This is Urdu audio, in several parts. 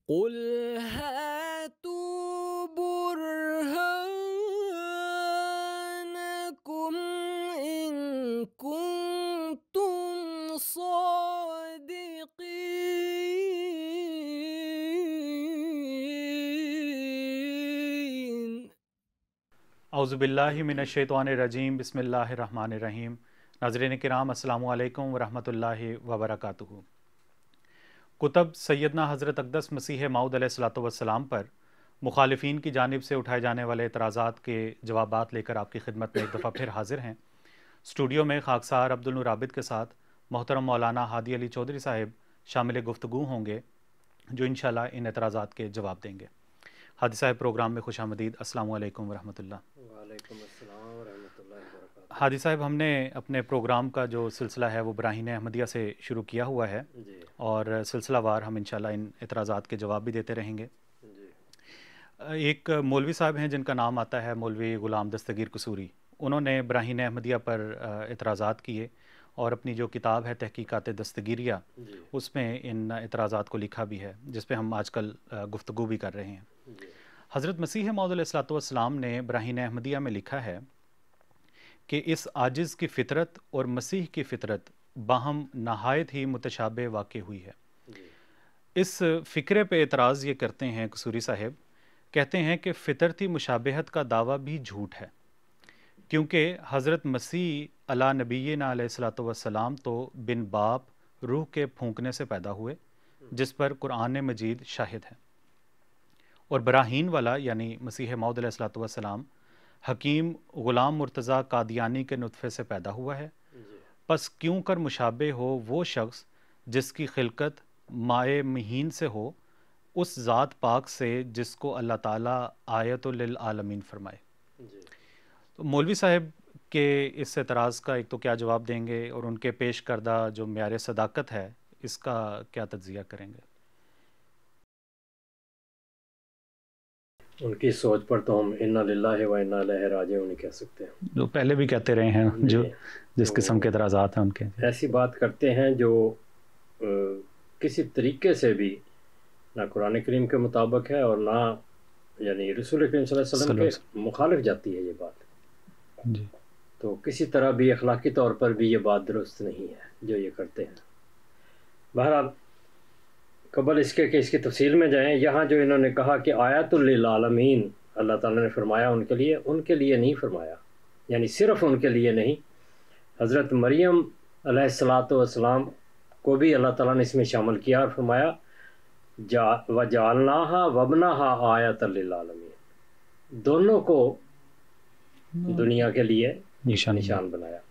قل هاتوا برهانكم إن كنتم صادقين. اعوذ باللہ من الشیطان الرجیم، بسم اللہ الرحمن الرحیم۔ ناظرین کرام، السلام علیکم ورحمۃ اللہ وبرکاتہ۔ کتب سیدنا حضرت اقدس مسیح موعود علیہ الصلوۃ والسلام پر مخالفین کی جانب سے اٹھائے جانے والے اعتراضات کے جوابات لے کر آپ کی خدمت میں ایک دفعہ پھر حاضر ہیں۔ اسٹوڈیو میں خاکسار عبدالنور عابد کے ساتھ محترم مولانا ہادی علی چودھری صاحب شامل گفتگو ہوں گے، جو انشاءاللہ ان اعتراضات کے جواب دیں گے۔ ہادی صاحب، پروگرام میں خوش آمدید۔ السلام علیکم ورحمۃ اللہ۔ وعلیکم السلام ورحمۃ اللہ وبرکاتہ۔ ہادی صاحب، ہم نے اپنے پروگرام کا جو سلسلہ ہے وہ براہین احمدیہ سے شروع کیا ہوا ہے، اور سلسلہ وار ہم انشاءاللہ ان اعتراضات کے جواب بھی دیتے رہیں گے۔ ایک مولوی صاحب ہیں جن کا نام آتا ہے مولوی غلام دستگیر قصوری، انہوں نے براہین احمدیہ پر اعتراضات کیے اور اپنی جو کتاب ہے تحقیقات دستگیریہ اس میں ان اعتراضات کو لکھا بھی ہے، جس پہ ہم آج کل گفتگو بھی کر رہے ہیں۔ حضرت مسیح موعود علیہ الصلوۃ والسلام نے براہین احمدیہ میں لکھا ہے کہ اس عاجز کی فطرت اور مسیح کی فطرت باہم نہایت ہی متشابہ واقع ہوئی ہے۔ اس فکرے پہ اعتراض یہ کرتے ہیں قصوری صاحب، کہتے ہیں کہ فطرتی مشابہت کا دعویٰ بھی جھوٹ ہے، کیونکہ حضرت مسیح علی نبینا علیہ الصلوۃ والسلام تو بن باپ روح کے پھونکنے سے پیدا ہوئے، جس پر قرآن مجید شاہد ہے، اور براہین والا یعنی مسیح موعود علیہ الصلوۃ والسلام حکیم غلام مرتضیٰ قادیانی کے نطفے سے پیدا ہوا ہے۔ پس کیوں کر مشابہ ہو وہ شخص جس کی خلقت مائع مہین سے ہو اس ذات پاک سے جس کو اللہ تعالیٰ آیت للعالمین فرمائے۔ تو مولوی صاحب کے اس اعتراض کا ایک تو کیا جواب دیں گے، اور ان کے پیش کردہ جو معیار صداقت ہے اس کا کیا تجزیہ کریں گے؟ ان کی سوچ پر تو ہم انا للہ و انا الیہ راجعون کہہ سکتے ہیں، جو پہلے بھی کہتے رہے ہیں، جو جس قسم کے اعتراضات ہیں ان کے ایسی بات کرتے ہیں جو کسی طریقے سے بھی نہ قرآن کریم کے مطابق ہے اور نہ یعنی رسول کریم صلی اللہ علیہ وسلم کے مخالف جاتی ہے یہ بات جی۔ تو کسی طرح بھی اخلاقی طور پر بھی یہ بات درست نہیں ہے جو یہ کرتے ہیں۔ بہرحال قبل اس کے کہ اس کی تفصیل میں جائیں، یہاں جو انہوں نے کہا کہ آیت للعالمین اللہ تعالیٰ نے فرمایا ان کے لیے نہیں فرمایا، یعنی صرف ان کے لیے نہیں، حضرت مریم علیہ السلام کو بھی اللہ تعالیٰ نے اس میں شامل کیا اور فرمایا وَجَعَلْنَاهَا وَابْنَهَا آیَةً لِلْعَالَمِينَ، دونوں کو دنیا کے لیے نشان بنایا۔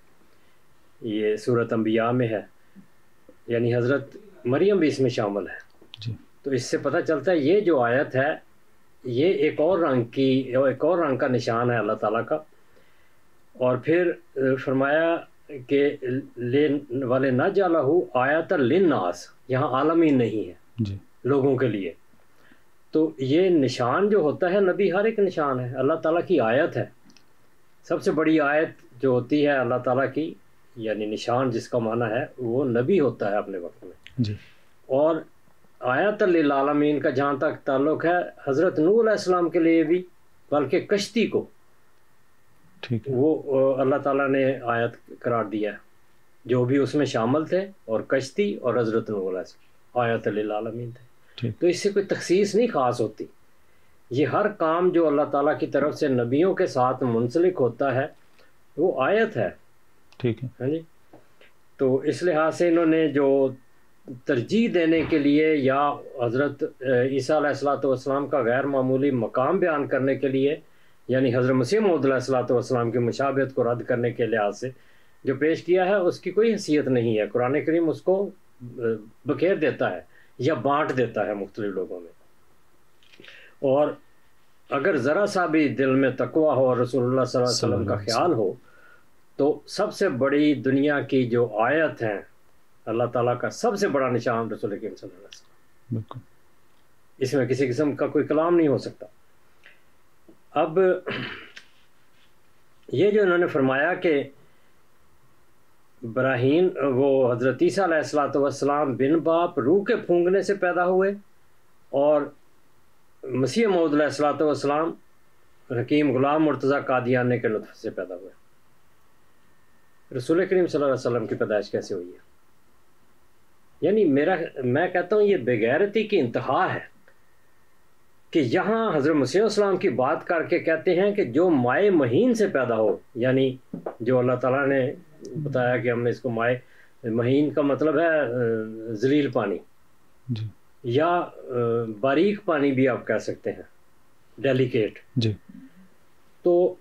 یہ سورۃ انبیاء میں ہے، یعنی حضرت مریم بھی اس میں شامل ہے۔ تو اس سے پتہ چلتا ہے یہ جو آیت ہے یہ ایک اور رنگ کا نشان ہے اللہ تعالیٰ کا۔ اور پھر فرمایا کہ وَلِنَجْعَلَهُ آیَةً لِلنَّاسِ، یہاں عالمین نہیں ہے، لوگوں کے لیے۔ تو یہ نشان جو ہوتا ہے نبی ہر ایک نشان ہے، اللہ تعالیٰ کی آیت ہے۔ سب سے بڑی آیت جو ہوتی ہے اللہ تعالیٰ کی یعنی نشان جس کا معنی ہے وہ نبی ہوتا ہے اپنے وقت میں جی۔ اور آیت للعالمین کا جہاں تک تعلق ہے حضرت نوح علیہ السلام کے لیے بھی، بلکہ کشتی کو وہ اللہ تعالیٰ نے آیت قرار دیا ہے، جو بھی اس میں شامل تھے، اور کشتی اور حضرت نوح علیہ السلام آیت للعالمین تھے۔ تو اس سے کوئی تخصیص نہیں خاص ہوتی، یہ ہر کام جو اللہ تعالیٰ کی طرف سے نبیوں کے ساتھ منسلک ہوتا ہے وہ آیت ہے۔ ٹھیک ہے ہاں جی۔ تو اس لحاظ سے انہوں نے جو ترجیح دینے کے لیے یا حضرت عیسیٰ علیہ السلام کا غیر معمولی مقام بیان کرنے کے لیے، یعنی حضرت مسیح موعود علیہ السلام کی مشابہت کو رد کرنے کے لحاظ سے جو پیش کیا ہے اس کی کوئی حیثیت نہیں ہے۔ قرآن کریم اس کو بکھیر دیتا ہے یا بانٹ دیتا ہے مختلف لوگوں میں، اور اگر ذرا سا بھی دل میں تقویٰ ہو اور رسول اللہ صلی اللہ علیہ وسلم کا خیال ہو تو سب سے بڑی دنیا کی جو آیت ہیں اللہ تعالیٰ کا سب سے بڑا نشان رسول کریم صلی اللہ علیہ وسلم، اس میں کسی قسم کا کوئی کلام نہیں ہو سکتا۔ اب یہ جو انہوں نے فرمایا کہ براہین وہ حضرت عیسیٰ علیہ السلام بن باپ روح کے پھونکنے سے پیدا ہوئے، اور مسیح موعود علیہ الصلوۃ والسلام حکیم غلام مرتضیٰ قادیانی کے نطفے سے پیدا ہوئے۔ رسول کریم صلی اللہ علیہ وسلم کی پیدائش کیسے ہوئی ہے؟ یعنی میں کہتا ہوں یہ بے غیرتی کی انتہا ہے کہ یہاں حضرت مسیح السلام کی بات کر کے کہتے ہیں کہ جو مائع مہین سے پیدا ہو، یعنی جو اللہ تعالیٰ نے بتایا کہ ہم نے اس کو مائع مہین کا مطلب ہے ذلیل پانی جی، یا باریک پانی بھی آپ کہہ سکتے ہیں، ڈیلیکیٹ جی، تو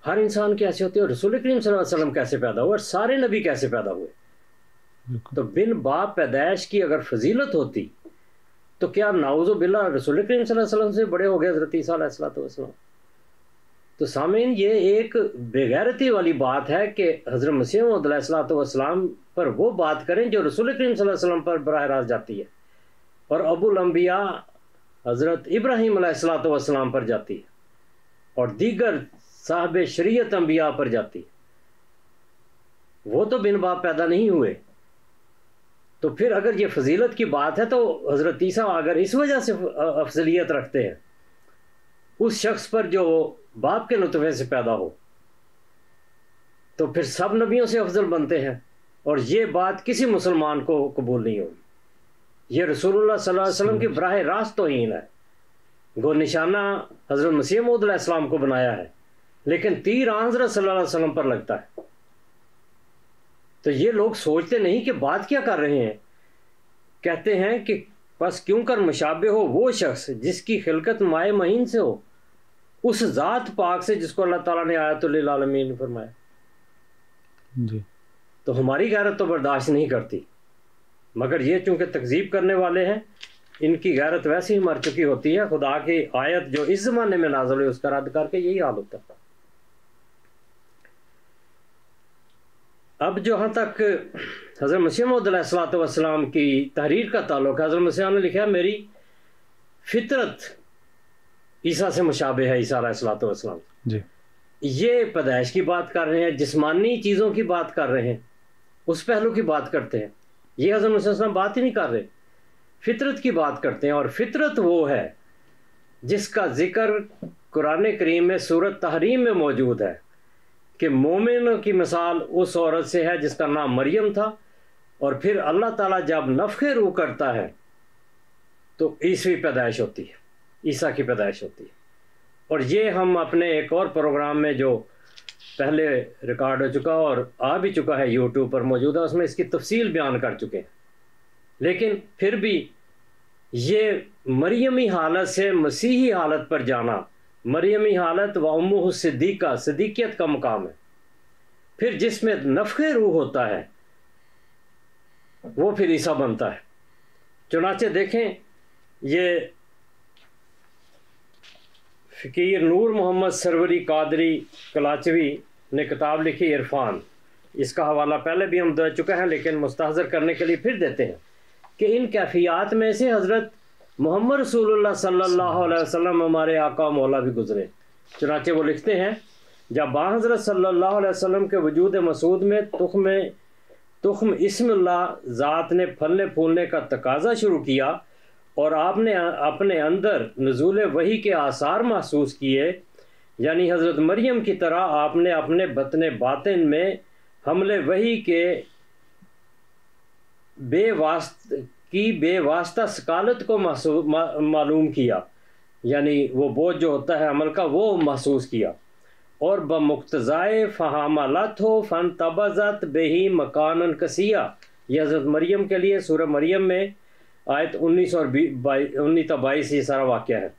ہر انسان کیسے ہوتے ہیں، اور رسول کریم صلی اللہ علیہ وسلم کیسے پیدا ہوئے، اور سارے نبی کیسے پیدا ہوئے؟ تو بن باپ پیدائش کی اگر فضیلت ہوتی تو کیا نعوذ باللہ رسول کریم صلی اللہ علیہ وسلم سے بڑے ہو گئے حضرت عیسیٰ علیہ الصلوۃ والسلام؟ تو سامعین یہ ایک بے غیرتی والی بات ہے کہ حضرت مسیح موعود علیہ الصلوۃ والسلام پر وہ بات کریں جو رسول کریم صلی اللہ علیہ وسلم پر براہ راست جاتی ہے، اور ابو الانبیاء حضرت ابراہیم علیہ الصلوۃ والسلام پر جاتی ہے، اور دیگر صاحب شریعت انبیاء پر جاتی ہے۔ وہ تو بن باپ پیدا نہیں ہوئے، تو پھر اگر یہ فضیلت کی بات ہے تو حضرت عیسیٰ اگر اس وجہ سے افضلیت رکھتے ہیں اس شخص پر جو باپ کے نطفے سے پیدا ہو، تو پھر سب نبیوں سے افضل بنتے ہیں، اور یہ بات کسی مسلمان کو قبول نہیں ہوگی۔ یہ رسول اللہ صلی اللہ علیہ وسلم کی براہ راست توہین ہے۔ گو نشانہ حضرت مسیح موعود علیہ السلام کو بنایا ہے، لیکن تیر حضرت صلی اللہ علیہ وسلم پر لگتا ہے۔ تو یہ لوگ سوچتے نہیں کہ بات کیا کر رہے ہیں، کہتے ہیں کہ بس کیوں کر مشابہ ہو وہ شخص جس کی خلقت مائع مہین سے ہو، اس ذات پاک سے جس کو اللہ تعالیٰ نے آیت للعالمین فرمایا۔ جی، تو ہماری غیرت تو برداشت نہیں کرتی، مگر یہ چونکہ تکذیب کرنے والے ہیں، ان کی غیرت ویسے ہی مر چکی ہوتی ہے۔ خدا کی آیت جو اس زمانے میں نازل ہوئی اس کا رد کر کے یہی حال ہوتا ہے۔ اب جہاں تک حضرت مسیح موعود علیہ الصلوۃ والسلام کی تحریر کا تعلق ہے، حضرت مسیح نے لکھا میری فطرت عیسیٰ سے مشابہ ہے، عیسیٰ علیہ الصلوۃ والسلام۔ جی، یہ پیدائش کی بات کر رہے ہیں، جسمانی چیزوں کی بات کر رہے ہیں، اس پہلو کی بات کرتے ہیں۔ یہ حضرت مسیح السلام بات ہی نہیں کر رہے، فطرت کی بات کرتے ہیں، اور فطرت وہ ہے جس کا ذکر قرآن کریم میں سورۃ تحریم میں موجود ہے کہ مومنوں کی مثال اس عورت سے ہے جس کا نام مریم تھا، اور پھر اللہ تعالیٰ جب نفخ روح کرتا ہے تو عیسوی پیدائش ہوتی ہے، عیسیٰ کی پیدائش ہوتی ہے۔ اور یہ ہم اپنے ایک اور پروگرام میں جو پہلے ریکارڈ ہو چکا اور آ بھی چکا ہے یوٹیوب پر موجود ہے، اس میں اس کی تفصیل بیان کر چکے ہیں۔ لیکن پھر بھی یہ مریمی حالت سے مسیحی حالت پر جانا، مریمی حالت و امہ صدیقہ، صدیقیت کا مقام ہے۔ پھر جس میں نفخ روح ہوتا ہے وہ پھر عیسیٰ بنتا ہے۔ چنانچہ دیکھیں یہ فقیر نور محمد سروری قادری کلاچوی نے کتاب لکھی عرفان، اس کا حوالہ پہلے بھی ہم دے چکے ہیں لیکن مستحضر کرنے کے لیے پھر دیتے ہیں کہ ان کیفیات میں سے حضرت محمد رسول اللہ صلی اللہ علیہ وسلم ہمارے آقا و مولا بھی گزرے۔ چنانچہ وہ لکھتے ہیں جب حضرت صلی اللہ علیہ وسلم کے وجود مسعود میں تخم اسم اللہ ذات نے پھلنے پھولنے کا تقاضا شروع کیا، اور آپ نے اپنے اندر نزول وحی کے آثار محسوس کیے، یعنی حضرت مریم کی طرح آپ نے اپنے بطن باطن میں حمل وحی کے بے واسطہ سکالت کو معلوم کیا، یعنی وہ بوجھ جو ہوتا ہے عمل کا وہ محسوس کیا، اور بمقتضائے فحاملت ہو فن تبزت بہی مکانن کسیہ۔ یہ حضرت مریم کے لیے سورہ مریم میں آیت 19 اور 22 یہ سارا واقعہ ہے۔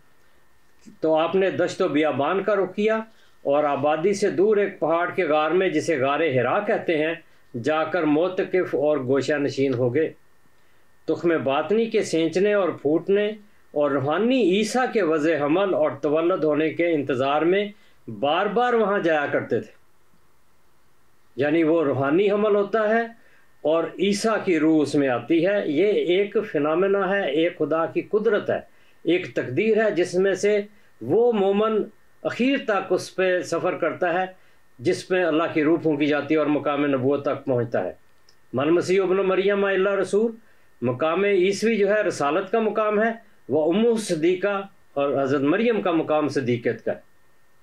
تو آپ نے دشت و بیابان کا رخ کیا اور آبادی سے دور ایک پہاڑ کے غار میں جسے غار ہرا کہتے ہیں جا کر موتقف اور گوشہ نشین ہو گئے۔ تخم باطنی کے سینچنے اور پھوٹنے اور روحانی عیسیٰ کے وضع حمل اور تولد ہونے کے انتظار میں بار بار وہاں جایا کرتے تھے، یعنی وہ روحانی حمل ہوتا ہے اور عیسیٰ کی روح اس میں آتی ہے۔ یہ ایک فنامنا ہے، ایک خدا کی قدرت ہے، ایک تقدیر ہے جس میں سے وہ مومن اخیر تک اس پہ سفر کرتا ہے جس میں اللہ کی روح پھونکی جاتی ہے اور مقام نبوت تک پہنچتا ہے۔ من مسیح ابن مریم الا رسول، مقام عیسوی جو ہے رسالت کا مقام ہے، وہ ام صدیقہ اور حضرت مریم کا مقام صدیقیت کا ہے،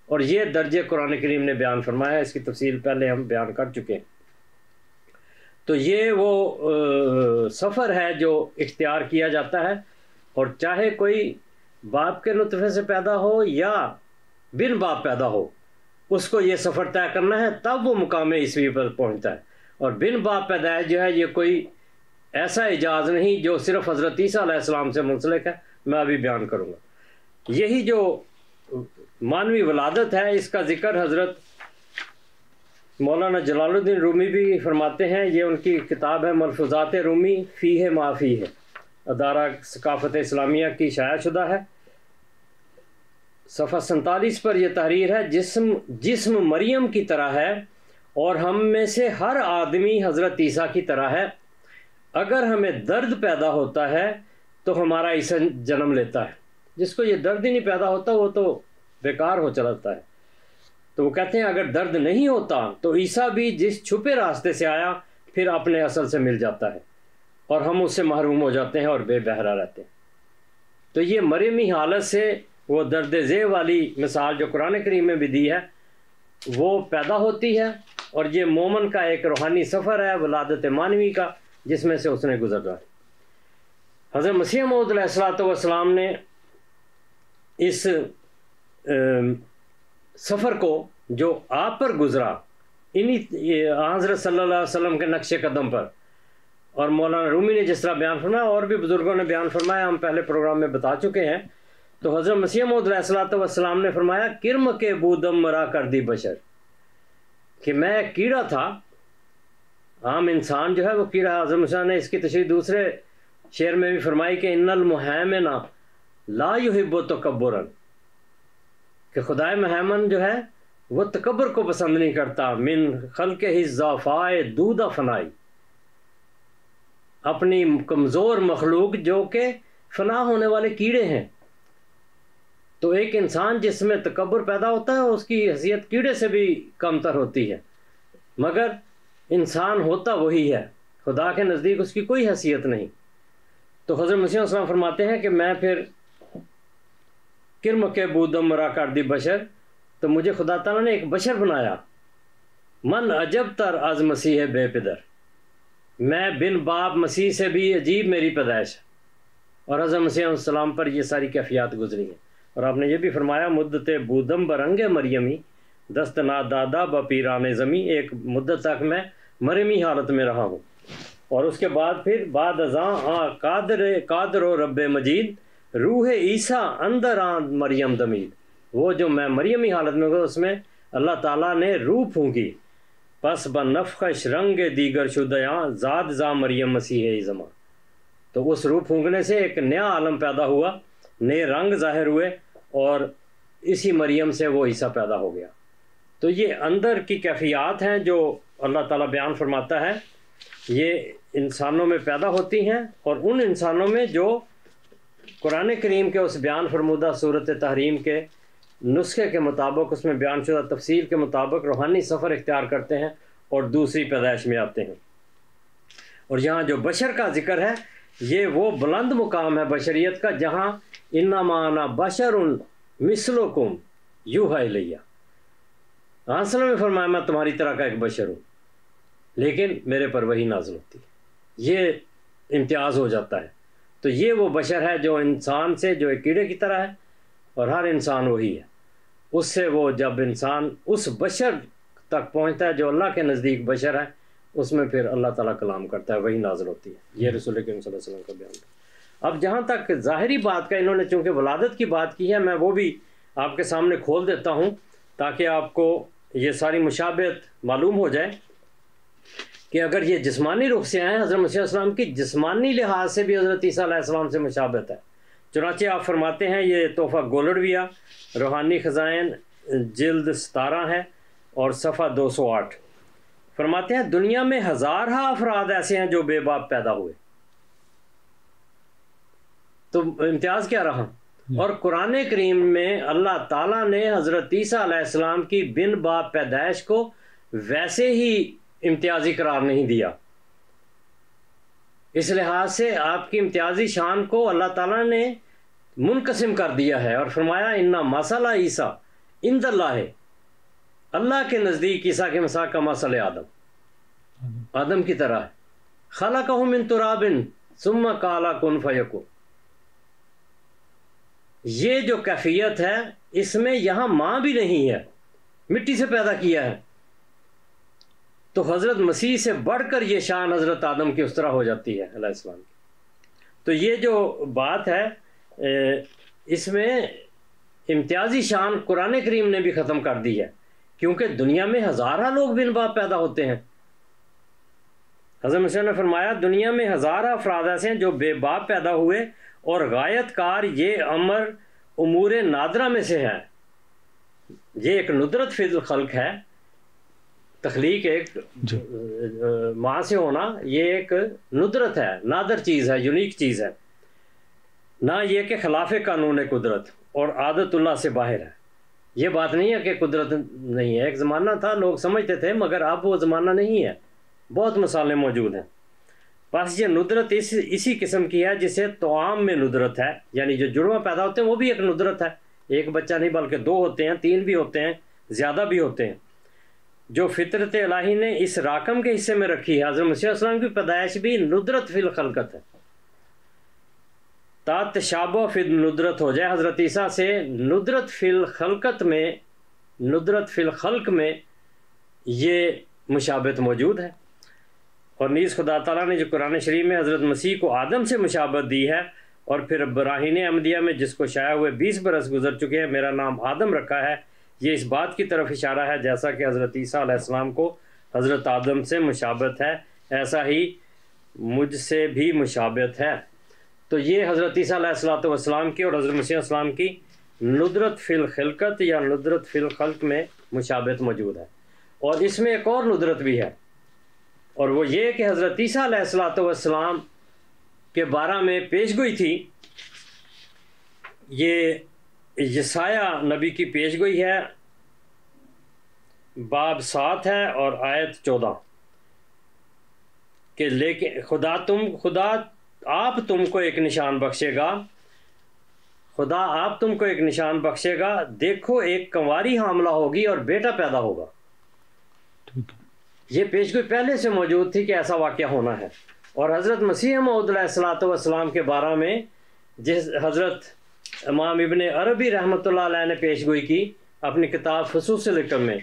اور یہ درجے قرآن کریم نے بیان فرمایا، اس کی تفصیل پہلے ہم بیان کر چکے ہیں۔ تو یہ وہ سفر ہے جو اختیار کیا جاتا ہے، اور چاہے کوئی باپ کے نطفے سے پیدا ہو یا بن باپ پیدا ہو، اس کو یہ سفر طے کرنا ہے، تب وہ مقام عیسوی پر پہنچتا ہے۔ اور بن باپ پیدائش جو ہے یہ کوئی ایسا اعجاز نہیں جو صرف حضرت عیسیٰ علیہ السلام سے منسلک ہے، میں ابھی بیان کروں گا۔ یہی جو مانوی ولادت ہے، اس کا ذکر حضرت مولانا جلال الدین رومی بھی فرماتے ہیں، یہ ان کی کتاب ہے ملفوظات رومی فیہ ما فیہ، ادارہ ثقافت اسلامیہ کی شائع شدہ ہے، صفحہ 47 پر یہ تحریر ہے، جسم مریم کی طرح ہے اور ہم میں سے ہر آدمی حضرت عیسیٰ کی طرح ہے۔ اگر ہمیں درد پیدا ہوتا ہے تو ہمارا عیسیٰ جنم لیتا ہے، جس کو یہ درد ہی نہیں پیدا ہوتا وہ تو بیکار ہو چلاتا ہے۔ تو وہ کہتے ہیں اگر درد نہیں ہوتا تو عیسیٰ بھی جس چھپے راستے سے آیا پھر اپنے اصل سے مل جاتا ہے، اور ہم اس سے محروم ہو جاتے ہیں اور بے بہرا رہتے ہیں۔ تو یہ مرمی حالت سے وہ درد ذیل والی مثال جو قرآن کریم میں بھی دی ہے وہ پیدا ہوتی ہے، اور یہ مومن کا ایک روحانی سفر ہے ولادت مانوی کا، جس میں سے اس نے گزرنا ہے۔ حضرت مسیح موعود علیہ السلام نے اس سفر کو جو آپ پر گزرا، حضرت صلی اللہ علیہ وسلم کے نقش قدم پر، اور مولانا رومی نے جس طرح بیان فرمایا اور بھی بزرگوں نے بیان فرمایا، ہم پہلے پروگرام میں بتا چکے ہیں۔ تو حضرت مسیح موعود علیہ السلام نے فرمایا کرم کے بودم مرا کر دی بشر، کہ میں ایک کیڑا تھا، عام انسان جو ہے وہ کیڑا۔ حضرت مسیح نے اس کی تشریح دوسرے شعر میں بھی فرمائی کہ ان المہیمن لا یحب تکبرا، کہ خدائے مہیمن جو ہے وہ تکبر کو پسند نہیں کرتا، من خلق الضعفاء دود فنائی، اپنی کمزور مخلوق جو کہ فنا ہونے والے کیڑے ہیں۔ تو ایک انسان جس میں تکبر پیدا ہوتا ہے اس کی حیثیت کیڑے سے بھی کم تر ہوتی ہے، مگر انسان ہوتا وہی ہے، خدا کے نزدیک اس کی کوئی حیثیت نہیں۔ تو حضرت مسیح السلام فرماتے ہیں کہ میں پھر کرم کے بودم مرا کر دی بشر، تو مجھے خدا تعالیٰ نے ایک بشر بنایا، من عجب تر از مسیح بے پدر، میں بن باپ مسیح سے بھی عجیب میری پیدائش ہے۔ اور حضرت مسیح علیہ السلام پر یہ ساری کیفیات گزری ہیں، اور آپ نے یہ بھی فرمایا مدت بودم برنگ مریمی دست نا دادا بپیران زمیں، ایک مدت تک میں مرمی حالت میں رہا ہوں، اور اس کے بعد پھر بعد ازاں قادر و رب مجید روح عیسیٰ اندر آن مریم دمید، وہ جو میں مریمی حالت میں ہوں اس میں اللہ تعالیٰ نے روح پھونکی، پس بنفخش رنگ دیگر شدیاں زاد زا مریم مسیح زمان، تو اس روح پھونکنے سے ایک نیا عالم پیدا ہوا، نئے رنگ ظاہر ہوئے، اور اسی مریم سے وہ عیسیٰ پیدا ہو گیا۔ تو یہ اندر کی کیفیات ہیں جو اللہ تعالیٰ بیان فرماتا ہے، یہ انسانوں میں پیدا ہوتی ہیں، اور ان انسانوں میں جو قرآن کریم کے اس بیان فرمودہ صورت تحریم کے نسخے کے مطابق، اس میں بیان شدہ تفصیل کے مطابق روحانی سفر اختیار کرتے ہیں اور دوسری پیدائش میں آتے ہیں۔ اور یہاں جو بشر کا ذکر ہے یہ وہ بلند مقام ہے بشریت کا، جہاں انما انا بشر مثلکم یوحی الیہ، آنسل میں فرمایا میں تمہاری طرح کا ایک بشر ہوں لیکن میرے پر وہی نازل ہوتی ہے، یہ امتیاز ہو جاتا ہے۔ تو یہ وہ بشر ہے جو انسان سے جو ایک کیڑے کی طرح ہے، اور ہر انسان وہی ہے، اس سے وہ جب انسان اس بشر تک پہنچتا ہے جو اللہ کے نزدیک بشر ہے، اس میں پھر اللہ تعالیٰ کلام کرتا ہے، وہی نازل ہوتی ہے۔ یہ رسول کریم صلی اللہ علیہ وسلم کا بیان ہے۔ اب جہاں تک ظاہری بات کا انہوں نے چونکہ ولادت کی بات کی ہے، میں وہ بھی آپ کے سامنے کھول دیتا ہوں تاکہ آپ کو یہ ساری مشابہت معلوم ہو جائے کہ اگر یہ جسمانی رخ سے آئیں، حضرت مسیح علیہ السلام کی جسمانی لحاظ سے بھی حضرت عیسیٰ علیہ السلام سے مشابہت ہے۔ چنانچہ آپ فرماتے ہیں، یہ تحفہ گولڑویہ روحانی خزائن جلد 17 ہے اور صفحہ 208، فرماتے ہیں دنیا میں ہزارہ افراد ایسے ہیں جو بے باپ پیدا ہوئے، تو امتیاز کیا رہا؟ اور قرآن کریم میں اللہ تعالیٰ نے حضرت عیسیٰ علیہ السلام کی بن باپ پیدائش کو ویسے ہی امتیازی قرار نہیں دیا، اس لحاظ سے آپ کی امتیازی شان کو اللہ تعالیٰ نے منقسم کر دیا ہے اور فرمایا انا مسئلہ عیسیٰ عند اللہ ہے، اللہ کے نزدیک عیسیٰ کے مساق کا مسئلہ آدم کی طرح ہے، خلقہ من تراب ثم قال کن فیکون۔ یہ جو کیفیت ہے اس میں یہاں ماں بھی نہیں ہے، مٹی سے پیدا کیا ہے، تو حضرت مسیح سے بڑھ کر یہ شان حضرت آدم کی اس طرح ہو جاتی ہے علیہ السلام کی۔ تو یہ جو بات ہے اس میں امتیازی شان قرآن کریم نے بھی ختم کر دی ہے، کیونکہ دنیا میں ہزارہ لوگ بن باپ پیدا ہوتے ہیں۔ حضرت مسیح نے فرمایا دنیا میں ہزارہ افراد ایسے ہیں جو بے باپ پیدا ہوئے، اور غایت کار یہ امور نادرہ میں سے ہے۔ یہ ایک ندرت فی الخلق ہے، تخلیق ایک ماں سے ہونا یہ ایک ندرت ہے، نادر چیز ہے، یونیک چیز ہے، نہ یہ کہ خلاف قانون قدرت اور عادت اللہ سے باہر ہے۔ یہ بات نہیں ہے کہ قدرت نہیں ہے، ایک زمانہ تھا لوگ سمجھتے تھے، مگر اب وہ زمانہ نہیں ہے، بہت مثالیں موجود ہیں۔ بس یہ ندرت اسی قسم کی ہے جسے طعام میں ندرت ہے، یعنی جو جڑواں پیدا ہوتے ہیں وہ بھی ایک ندرت ہے، ایک بچہ نہیں بلکہ 2 ہوتے ہیں، 3 بھی ہوتے ہیں، زیادہ بھی ہوتے ہیں، جو فطرت الہی نے اس راکم کے حصے میں رکھی ہے۔ حضرت مسیح علیہ السلام کی پیدائش بھی ندرت فی الخلقت ہے، تا تشابہ فی ندرت ہو جائے۔ حضرت عیسیٰ سے ندرت فی الخلقت میں، ندرت فی الخلق میں یہ مشابہت موجود ہے۔ اور نیز خدا تعالیٰ نے جو قرآن شریف میں حضرت مسیح کو آدم سے مشابہت دی ہے، اور پھر براہین احمدیہ میں جس کو شائع ہوئے 20 برس گزر چکے ہیں میرا نام آدم رکھا ہے، یہ اس بات کی طرف اشارہ ہے جیسا کہ حضرت عیسیٰ علیہ السلام کو حضرت آدم سے مشابہت ہے، ایسا ہی مجھ سے بھی مشابہت ہے۔ تو یہ حضرت عیسیٰ علیہ السلام کی اور حضرت مسیح علیہ السلام کی ندرت فی الخلقت یا ندرت فی الخلق میں مشابہت موجود ہے۔ اور اس میں ایک اور ندرت بھی ہے، اور وہ یہ کہ حضرت عیسیٰ علیہ السلام کے بارے میں پیش گوئی تھی۔ یہ یسایہ نبی کی پیش گوئی ہے، باب 7 ہے اور آیت 14 کہ لیکن خدا آپ تم کو ایک نشان بخشے گا، خدا آپ تم کو ایک نشان بخشے گا، دیکھو ایک کنواری حاملہ ہوگی اور بیٹا پیدا ہوگا۔ یہ پیشگوئی پہلے سے موجود تھی کہ ایسا واقعہ ہونا ہے۔ اور حضرت مسیح موعود علیہ السلام کے بارے میں جس حضرت امام ابن عربی رحمۃ اللہ علیہ نے پیشگوئی کی اپنی کتاب فصوص الحکم میں،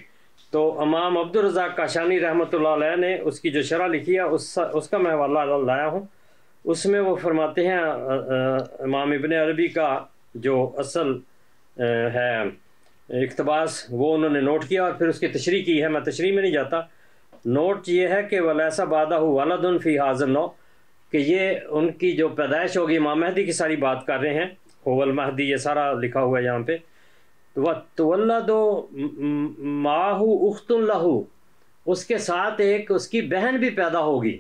تو امام عبد الرزاق کاشانی رحمۃ اللہ علیہ نے اس کی جو شرح لکھی ہے اس کا میں حوالہ لایا ہوں۔ اس میں وہ فرماتے ہیں امام ابن عربی کا جو اصل ہے اقتباس وہ انہوں نے نوٹ کیا اور پھر اس کی تشریح کی ہے، میں تشریح میں نہیں جاتا۔ نوٹ یہ ہے کہ وَلَيْسَ بَعْدَهُ وَلَدٌ فِي هَٰذَا النَّوْعِ، کہ یہ ان کی جو پیدائش ہوگی، امام مہدی کی ساری بات کر رہے ہیں، هو المہدی، یہ سارا لکھا ہوا ہے یہاں پہ۔ وَتُوَلَّدُ مَعَهُ أُخْتٌ لَهُ، اس کے ساتھ ایک اس کی بہن بھی پیدا ہوگی،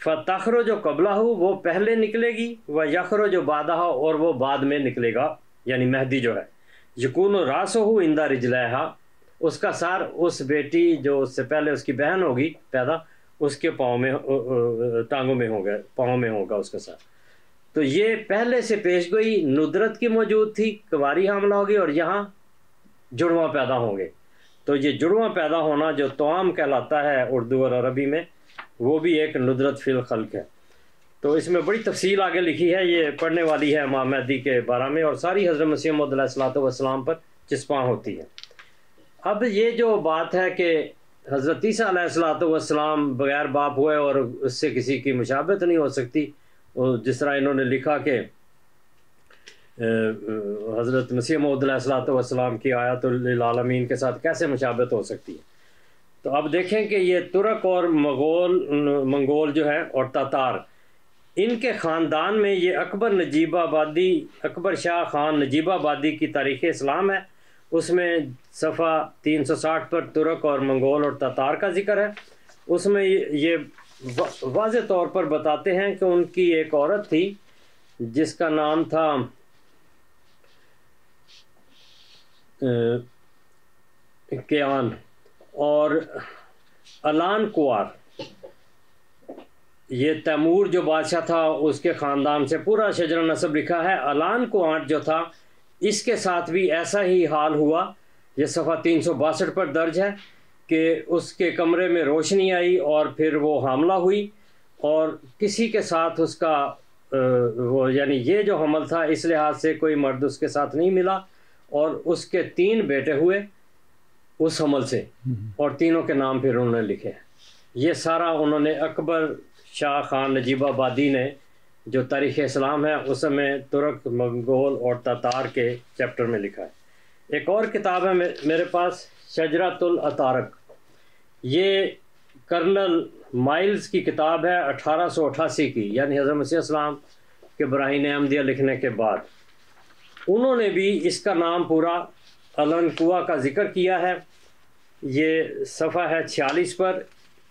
فَتَخْرُجُ قَبْلَهُ، وہ پہلے نکلے گی، وَيَخْرُجُ بَعْدَهَا، اور وہ بعد میں نکلے گا، یعنی مہدی جو ہے، يَكُونُ رَأْسُهُ عِنْدَ رِجْلَيْهَا، اس کا سر اس بیٹی جو اس سے پہلے اس کی بہن ہوگی پیدا، اس کے پاؤں میں، ٹانگوں میں ہوگا، پاؤں میں ہوگا اس کا سر۔ تو یہ پہلے سے پیش گوئی ندرت کی موجود تھی، کنواری حاملہ ہوگی، اور یہاں جڑواں پیدا ہوں گے۔ تو یہ جڑواں پیدا ہونا جو طعام کہلاتا ہے اردو اور عربی میں، وہ بھی ایک ندرت فی الخلق ہے۔ تو اس میں بڑی تفصیل آگے لکھی ہے، یہ پڑھنے والی ہے امام مہدی کے بارے میں، اور ساری حضرت مسیح موعود علیہ السلام پر چسپاں ہوتی ہے۔ اب یہ جو بات ہے کہ حضرت عیسیٰ علیہ السلام بغیر باپ ہوئے اور اس سے کسی کی مشابہت نہیں ہو سکتی، جس طرح انہوں نے لکھا کہ حضرت مسیح موعود علیہ السلام کی آیات للعالمین کے ساتھ کیسے مشابہت ہو سکتی ہے۔ تو اب دیکھیں کہ یہ ترک اور منگول جو ہیں اور تاتار، ان کے خاندان میں یہ اکبر شاہ خان نجیب آبادی کی تاریخ اسلام ہے، اس میں صفحہ 360 پر ترک اور منگول اور تاتار کا ذکر ہے۔ اس میں یہ واضح طور پر بتاتے ہیں کہ ان کی ایک عورت تھی جس کا نام تھا کیان اور الان کوار، یہ تیمور جو بادشاہ تھا اس کے خاندان سے پورا شجر نسب لکھا ہے۔ علان کو آنٹ جو تھا اس کے ساتھ بھی ایسا ہی حال ہوا، یہ صفحہ 362 پر درج ہے کہ اس کے کمرے میں روشنی آئی اور پھر وہ حاملہ ہوئی، اور کسی کے ساتھ اس کا وہ یعنی یہ جو حمل تھا اس لحاظ سے کوئی مرد اس کے ساتھ نہیں ملا، اور اس کے 3 بیٹے ہوئے اس حمل سے، اور تینوں کے نام پھر انہوں نے لکھے۔ یہ سارا انہوں نے اکبر شاہ خان نجیب آبادی نے جو تاریخ اسلام ہے اس میں ترک، منگول اور تاتار کے چیپٹر میں لکھا ہے۔ ایک اور کتاب ہے میرے پاس، شجرۃ الاتارک، یہ کرنل مائلز کی کتاب ہے 1888 کی، یعنی حضرت مسیح السلام کے براہین احمدیہ لکھنے کے بعد۔ انہوں نے بھی اس کا نام پورا علن قوا کا ذکر کیا ہے۔ یہ صفحہ ہے 46 پر،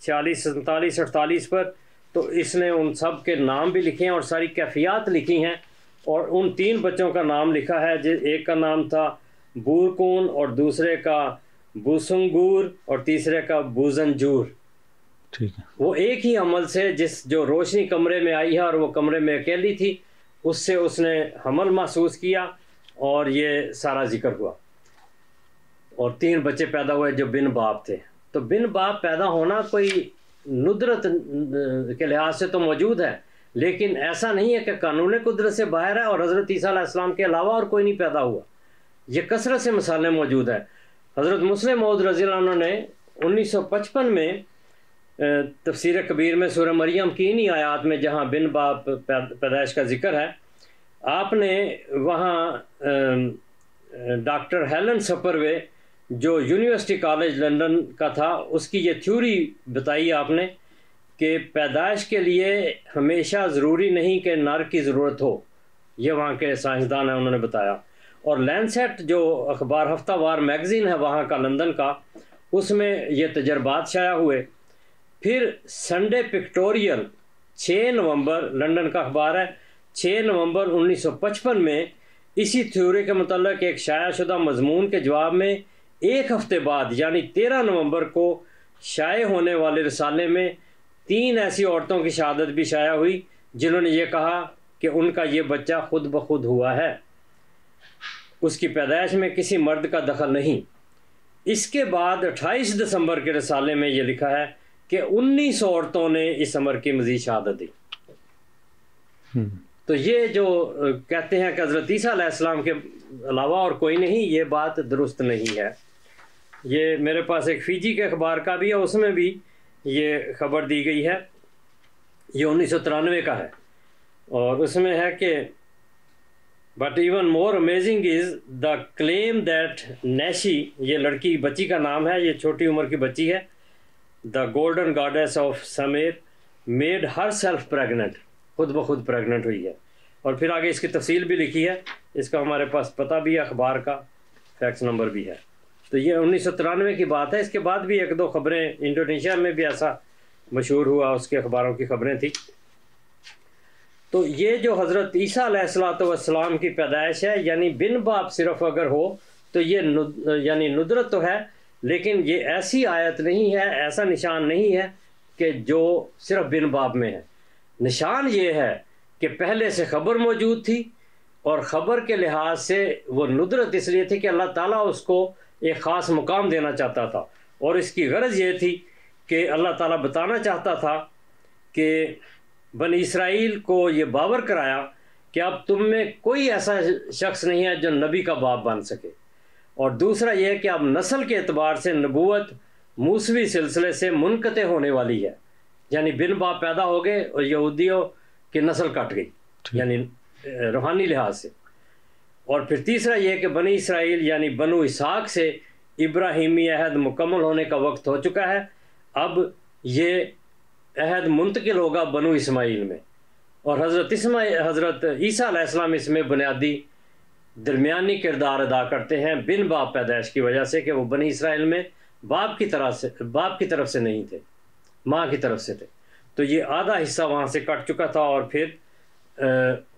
46، 47، 48 پر، تو اس نے ان سب کے نام بھی لکھے ہیں اور ساری کیفیات لکھی ہیں، اور ان 3 بچوں کا نام لکھا ہے، ایک کا نام تھا بورکون، اور دوسرے کا بوسنگور، اور تیسرے کا بوزنجور۔ ٹھیک ہے، وہ ایک ہی حمل سے جو روشنی کمرے میں آئی ہے اور وہ کمرے میں اکیلی تھی، اس سے اس نے حمل محسوس کیا اور یہ سارا ذکر ہوا، اور 3 بچے پیدا ہوئے جو بن باپ تھے۔ تو بن باپ پیدا ہونا کوئی ندرت کے لحاظ سے تو موجود ہے، لیکن ایسا نہیں ہے کہ قانون قدرت سے باہر ہے اور حضرت عیسیٰ علیہ السلام کے علاوہ اور کوئی نہیں پیدا ہوا۔ یہ کثرت سے مثالیں موجود ہیں۔ حضرت مسلم موعود رضی اللہ عنہ نے 1955 میں تفسیر کبیر میں سورہ مریم کی انہی آیات میں جہاں بن باپ پیدائش کا ذکر ہے، آپ نے وہاں ڈاکٹر ہیلن سپروے جو یونیورسٹی کالج لندن کا تھا، اس کی یہ تھیوری بتائی آپ نے کہ پیدائش کے لیے ہمیشہ ضروری نہیں کہ نر کی ضرورت ہو، یہ وہاں کے سائنسدان ہیں انہوں نے بتایا۔ اور لینسیٹ جو اخبار ہفتہ وار میگزین ہے وہاں کا لندن کا، اس میں یہ تجربات شائع ہوئے۔ پھر سنڈے پکٹوریل 6 نومبر، لندن کا اخبار ہے، 6 نومبر 1955 میں اسی تھیوری کے متعلق ایک شائع شدہ مضمون کے جواب میں 1 ہفتے بعد یعنی 13 نومبر کو شائع ہونے والے رسالے میں 3 ایسی عورتوں کی شہادت بھی شائع ہوئی جنہوں نے یہ کہا کہ ان کا یہ بچہ خود بخود ہوا ہے، اس کی پیدائش میں کسی مرد کا دخل نہیں۔ اس کے بعد 28 دسمبر کے رسالے میں یہ لکھا ہے کہ 19 عورتوں نے اس امر کی مزید شہادت دی۔ تو یہ جو کہتے ہیں کہ حضرت عیسیٰ علیہ السلام کے علاوہ اور کوئی نہیں، یہ بات درست نہیں ہے۔ یہ میرے پاس ایک فیجی کے اخبار کا بھی ہے، اس میں بھی یہ خبر دی گئی ہے، یہ 1993 کا ہے، اور اس میں ہے کہ but even more amazing is the claim that Nishi, یہ لڑکی بچی کا نام ہے، یہ چھوٹی عمر کی بچی ہے، the golden goddess of Sumer made herself pregnant, خود بخود پریگننٹ ہوئی ہے۔ اور پھر آگے اس کی تفصیل بھی لکھی ہے، اس کا ہمارے پاس پتہ بھی ہے، اخبار کا فیکس نمبر بھی ہے۔ تو یہ 1993 کی بات ہے۔ اس کے بعد بھی 1-2 خبریں انڈونیشیا میں بھی ایسا مشہور ہوا، اس کے اخباروں کی خبریں تھیں۔ تو یہ جو حضرت عیسیٰ علیہ السلام کی پیدائش ہے، یعنی بن باپ صرف اگر ہو تو یہ یعنی ندرت تو ہے، لیکن یہ ایسی آیت نہیں ہے، ایسا نشان نہیں ہے کہ جو صرف بن باپ میں ہے۔ نشان یہ ہے کہ پہلے سے خبر موجود تھی، اور خبر کے لحاظ سے وہ ندرت اس لیے تھی کہ اللہ تعالیٰ اس کو ایک خاص مقام دینا چاہتا تھا، اور اس کی غرض یہ تھی کہ اللہ تعالیٰ بتانا چاہتا تھا کہ بنی اسرائیل کو یہ باور کرایا کہ اب تم میں کوئی ایسا شخص نہیں ہے جو نبی کا باپ بن سکے، اور دوسرا یہ کہ اب نسل کے اعتبار سے نبوت موسوی سلسلے سے منقطع ہونے والی ہے، یعنی بن باپ پیدا ہو گئے اور یہودیوں کی نسل کٹ گئی، یعنی روحانی لحاظ سے۔ اور پھر تیسرا یہ کہ بنی اسرائیل یعنی بنو اسحاق سے ابراہیمی عہد مکمل ہونے کا وقت ہو چکا ہے، اب یہ عہد منتقل ہوگا بنو اسماعیل میں، اور حضرت عیسیٰ علیہ السلام اس میں بنیادی درمیانی کردار ادا کرتے ہیں بن باپ پیدائش کی وجہ سے، کہ وہ بنی اسرائیل میں باپ کی طرف سے نہیں تھے، ماں کی طرف سے تھے۔ تو یہ آدھا حصہ وہاں سے کٹ چکا تھا اور پھر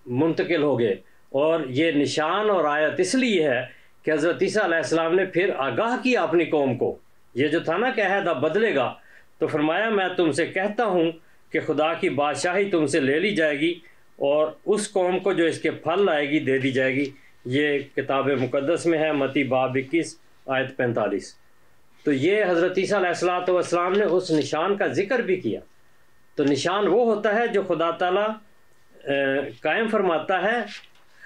منتقل ہو گئے۔ اور یہ نشان اور آیت اس لیے ہے کہ حضرت عیسیٰ علیہ السلام نے پھر آگاہ کیا اپنی قوم کو، یہ جو تھا نا کہ عہد اب بدلے گا، تو فرمایا میں تم سے کہتا ہوں کہ خدا کی بادشاہی تم سے لے لی جائے گی اور اس قوم کو جو اس کے پھل لائے گی دے دی جائے گی۔ یہ کتاب مقدس میں ہے، متی باب 21 آیت 45۔ تو یہ حضرت عیسیٰ علیہ السلام نے اس نشان کا ذکر بھی کیا۔ تو نشان وہ ہوتا ہے جو خدا تعالیٰ قائم فرماتا ہے،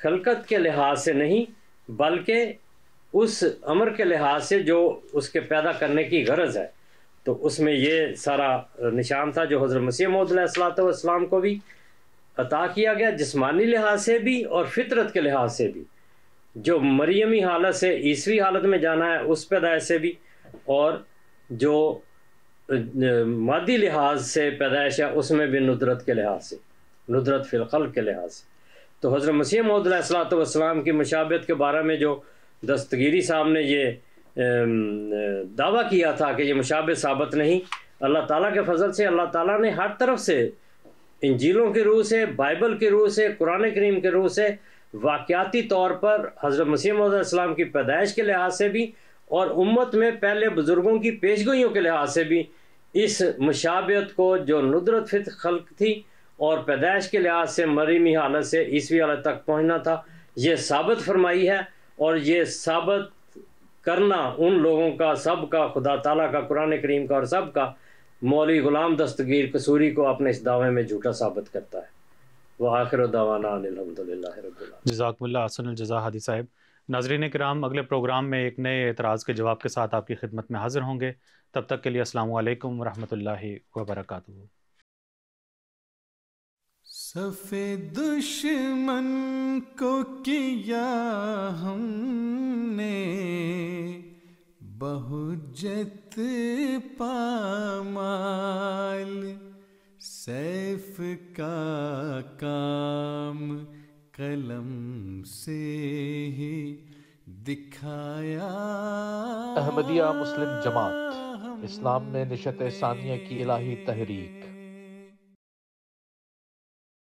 خلقت کے لحاظ سے نہیں بلکہ اس امر کے لحاظ سے جو اس کے پیدا کرنے کی غرض ہے۔ تو اس میں یہ سارا نشان تھا جو حضرت مسیح موعود علیہ السلام کو بھی عطا کیا گیا، جسمانی لحاظ سے بھی اور فطرت کے لحاظ سے بھی، جو مریمی حالت سے عیسوی حالت میں جانا ہے اس پیدائش سے بھی، اور جو مادی لحاظ سے پیدائش ہے اس میں بھی ندرت کے لحاظ سے، ندرت فی الخلق کے لحاظ سے۔ تو حضرت مسیح موعود علیہ السلام کی مشابہت کے بارے میں جو دستگیری صاحب نے یہ دعویٰ کیا تھا کہ یہ مشابہت ثابت نہیں، اللہ تعالیٰ کے فضل سے اللہ تعالیٰ نے ہر طرف سے، انجیلوں کی روح سے، بائبل کی روح سے، قرآن کریم کی روح سے، واقعاتی طور پر حضرت مسیح موعود علیہ السلام کی پیدائش کے لحاظ سے بھی اور امت میں پہلے بزرگوں کی پیشگوئیوں کے لحاظ سے بھی اس مشابہت کو جو ندرت فی خلق تھی اور پیدائش کے لحاظ سے مریمی حالت سے عیسوی حالت تک پہنچنا تھا، یہ ثابت فرمائی ہے۔ اور یہ ثابت کرنا ان لوگوں کا، سب کا، خدا تعالیٰ کا، قرآن کریم کا اور سب کا، مولوی غلام دستگیر قصوری کو اپنے اس دعوے میں جھوٹا ثابت کرتا ہے۔ وآخر دعوانا ان الحمدللہ رب العالمین۔ جزاکم اللہ احسن الجزا ہادی صاحب۔ ناظرین کرام، اگلے پروگرام میں ایک نئے اعتراض کے جواب کے ساتھ آپ کی خدمت میں حاضر ہوں گے۔ تب تک کے لیے السلام علیکم ورحمۃ اللہ وبرکاتہ۔ صف دشمن کو کیا ہم نے بہجت پامال، سیف کا کام قلم سے ہی دکھایا۔ احمدیہ مسلم جماعت اسلام میں نشت ثانیہ کی الہی تحریک